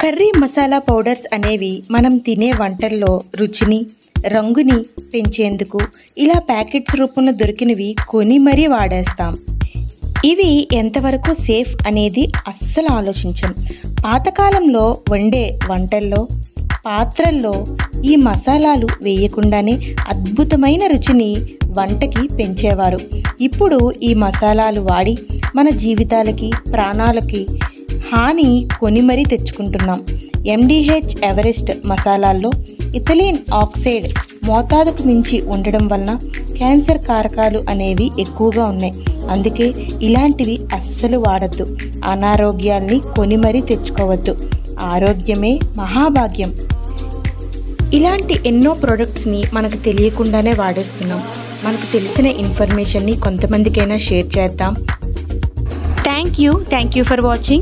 Curry masala powders అనేవి మనం తినే వంటల్లో రుచిని, రంగుని పెంచేందుకు ఇలా ప్యాకెట్స్ రూపంలో దొరికినవి కొని మరీ వాడేస్తాం. ఇవి ఎంతవరకు సేఫ్ అనేది అస్సలు ఆలోచించం. పాతకాలంలో వండే వంటల్లో పాత్రల్లో ఈ మసాలాలు వేయకుండానే అద్భుతమైన రుచిని వంటకి పెంచేవారు. ఇప్పుడు ఈ మసాలాలు వాడి మన జీవితాలకి, ప్రాణాలకి హాని కొని మరీ తెచ్చుకుంటున్నాం. MDH ఎవరెస్ట్ మసాలాల్లో ఇథిలీన్ ఆక్సైడ్ మోతాదుకు మించి ఉండడం వలన క్యాన్సర్ కారకాలు అనేవి ఎక్కువగా ఉన్నాయి. అందుకే ఇలాంటివి అస్సలు వాడద్దు. అనారోగ్యాల్ని కొని మరీ తెచ్చుకోవద్దు. ఆరోగ్యమే మహాభాగ్యం. ఇలాంటి ఎన్నో ప్రొడక్ట్స్ని మనకు తెలియకుండానే వాడేస్తున్నాం. మనకు తెలిసిన ఇన్ఫర్మేషన్ని కొంతమందికైనా షేర్ చేద్దాం. Thank you for watching.